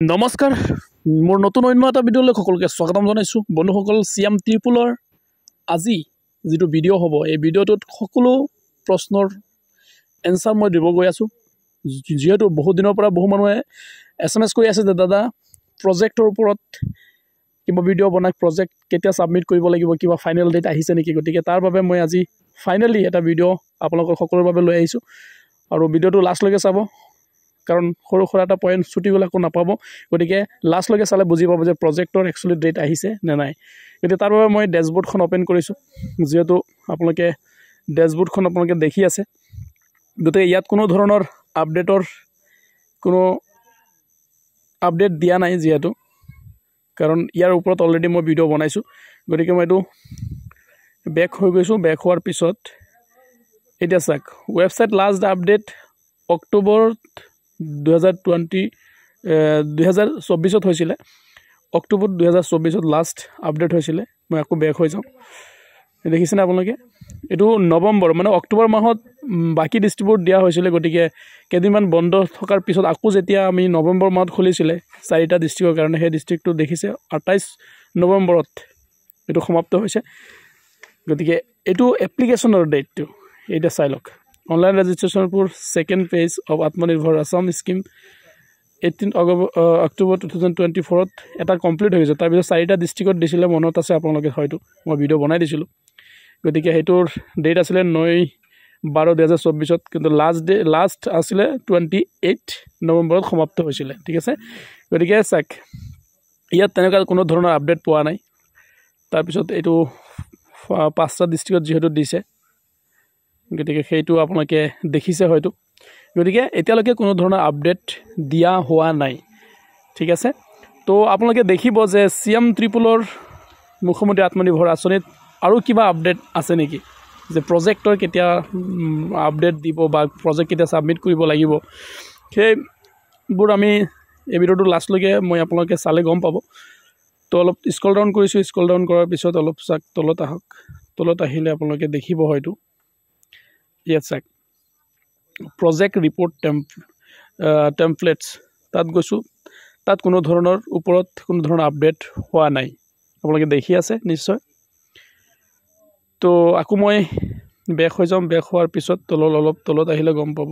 নমস্কাৰ মোৰ নতুন অন্য এটা ভিডিঅ'লৈ সকলোকে স্বাগতম জনাইছোঁ বন্ধুসকল চিএম ত্ৰিপুলৰ আজি যেটো ভিডিঅ' হ'ব এই ভিডিঅ'টোত সকলো প্ৰশ্নৰ এনসাৰ মই দিব গৈ আছোঁ যেহেতু বহু দিনৰ পৰা বহু মানুহে এসএমএস কৰি আছে যে দাদা প্ৰজেক্টৰ ওপৰত কিবা ভিডিঅ' বনাই প্ৰজেক্ট কেতিয়া সাবমিট কৰিব লাগিব কিবা ফাইনেল ডেট আহিছে নেকি গতিকে তাৰ বাবে মই আজি ফাইনালি এটা ভিডিঅ' আপোনালোকৰ সকলোৰ বাবে লৈ আহিছোঁ আৰু ভিডিঅ'টো লাষ্টলৈকে চাব কাৰণ সৰু সৰু এটা পইণ্ট ছুটি গ'লে একো নাপাব গতিকে লাষ্টলৈকে চালে বুজি পাব যে প্ৰজেক্টৰ একচুৱেলি ডেট আহিছে নে নাই গতিকে তাৰ বাবে মই ডেশবোৰ্ডখন ওপেন কৰিছোঁ যেহেতু আপোনালোকে ডেশবোৰ্ডখন আপোনালোকে দেখি আছে গতিকে ইয়াত কোনো ধৰণৰ আপডেটৰ কোনো আপডেট দিয়া নাই যেহেতু কাৰণ ইয়াৰ ওপৰত অলৰেডি মই ভিডিঅ' বনাইছোঁ গতিকে মই এইটো বেক হৈ গৈছোঁ বেক হোৱাৰ পিছত এতিয়া চাওক ৱেবছাইট লাষ্ট আপডেট অক্টোবৰ 2024 হৈছিলে অক্টোবৰ 2024 লাষ্ট আপডেট হৈছিলে মই আকৌ বেক হৈ যাওঁ দেখিছেনে আপোনালোকে এটো নৱেম্বৰ মানে অক্টোবৰ মাহত বাকি ডিস্ট্ৰিবিউট দিয়া হৈছিলে গতিকে কেদিনমান বন্ধ থকাৰ পিছত আকৌ যেতিয়া আমি নৱেম্বৰ মাহত খুলিছিলে চাৰিটা ডিস্ট্ৰিক্টৰ কাৰণে সেই ডিস্ট্ৰিক্টটো দেখিছে 28 নৱেম্বৰত এটো সমাপ্ত হৈছে গতিকে এটো এপ্লিকেশনৰ ডেটটো এটা চাই লওক online registration for second phase of Atmanirbhar Assam scheme 18 October 2024 এটা কমপ্লিট হৈ গৈছে তাৰ পিছত চাৰিটা ডিস্ট্ৰিক্টত দিছিলে মনত আছে আপোনালোকে হয়তো মই ভিডিঅ' বনাই দিছিলোঁ গতিকে হেতুৰ ডেট আছিল 9/12/2024 কিন্তু লাষ্ট আছিল 28 নৱেম্বৰত সমাপ্ত হৈছিল ঠিক আছে গতিকে চাক ইয়াত তেনেকা কোনো ধৰণৰ আপডেট পোৱা নাই তাৰ পিছত এটো পাঁচটা ডিস্ট্ৰিক্টত যেহেতু দিছে গতিকে সেইটো আপোনালোকে দেখিছে হয়তো গতিকে এতিয়ালৈকে কোনো ধৰণৰ আপডেট দিয়া হোৱা নাই ঠিক আছে তো আপোনালোকে দেখিব যে চিএম ত্ৰিপুলৰ মুখ্যমন্ত্ৰী আত্মনিৰ্ভৰ আঁচনিত আৰু কিবা আপডেট আছে নেকি যে প্ৰজেক্টৰ কেতিয়া আপডেট দিব বা প্ৰজেক্ট কেতিয়া সাবমিট কৰিব লাগিব সেইবোৰ আমি এই ভিডিঅ'টো লাষ্টলৈকে মই আপোনালোকে চালে গম পাব তো অলপ স্ক্ৰল ডাউন কৰিছোঁ স্ক্ৰল ডাউন কৰাৰ পিছত অলপ চাক তলত আহক তলত আহিলে আপোনালোকে দেখিব হয়তো ইয়াত চাক প্ৰজেক্ট ৰিপৰ্ট টেমপ্লেটছ তাত গৈছোঁ তাত কোনো ধৰণৰ ওপৰত কোনো ধৰণৰ আপডেট হোৱা নাই আপোনালোকে দেখি আছে নিশ্চয় তো আকৌ মই বেক হৈ যাম বেক হোৱাৰ পিছত অলপ তলত আহিলে গম পাব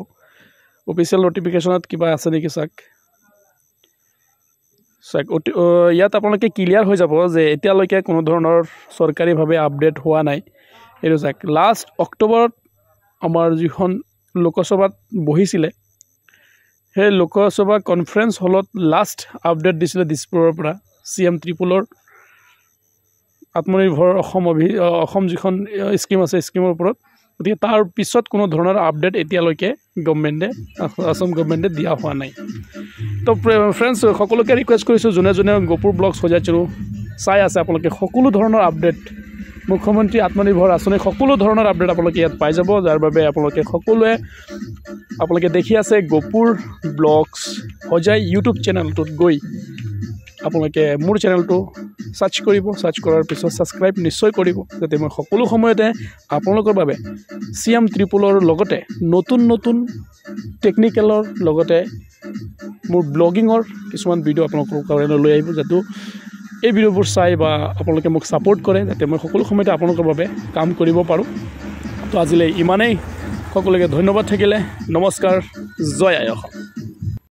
অফিচিয়েল নটিফিকেশ্যনত কিবা আছে নেকি চাক ইয়াত আপোনালোকে ক্লিয়াৰ হৈ যাব যে এতিয়ালৈকে কোনো ধৰণৰ চৰকাৰীভাৱে আপডেট হোৱা নাই এইটো চাক লাষ্ট অক্টোবৰত আমাৰ যিখন লোকসভাত বহিছিলে সেই লোকসভা কনফাৰেন্স হলত লাষ্ট আপডেট দিছিলে দিছপুৰৰ পৰা চিএম ত্ৰিপুলৰ আত্মনিৰ্ভৰ অসম যিখন স্কিম আছে স্কিমৰ ওপৰত গতিকে তাৰ পিছত কোনো ধৰণৰ আপডেট এতিয়ালৈকে গভৰ্ণমেণ্টে আসাম গভৰ্ণমেণ্টে দিয়া হোৱা নাই তো ফ্ৰেণ্ডছ সকলোকে ৰিকুৱেষ্ট কৰিছোঁ যোনে যোনে গপুৰ ব্লগ সজাইছিলোঁ চাই আছে আপোনালোকে সকলো ধৰণৰ আপডেট মুখ্যমন্ত্ৰী আত্মনিৰ্ভৰ আঁচনি সকলো ধৰণৰ আপডেট আপোনালোকে ইয়াত পাই যাব যাৰ বাবে আপোনালোকে সকলোৱে আপোনালোকে দেখি আছে গপুৰ ব্লগছ সজাই ইউটিউব চেনেলটোত গৈ আপোনালোকে মোৰ চেনেলটো সাৰ্চ কৰিব সাৰ্চ কৰাৰ পিছত সাবস্ক্ৰাইব নিশ্চয় কৰিব যাতে মই সকলো সময়তে আপোনালোকৰ বাবে চিএম ত্ৰিপুলৰ লগতে নতুন টেকনিকেলৰ লগতে মোৰ ব্লগিঙৰ কিছুমান ভিডিঅ' আপোনালোকৰ কাৰণে লৈ আহিব যাতে এই ভিডিঅ'বোৰ চাই বা আপোনালোকে মোক সাপোৰ্ট কৰে যাতে মই সকলো সময়তে আপোনালোকৰ বাবে কাম কৰিব পাৰোঁ তো আজিলৈ ইমানেই সকলোকে ধন্যবাদ থাকিলে নমস্কাৰ জয় আই অসম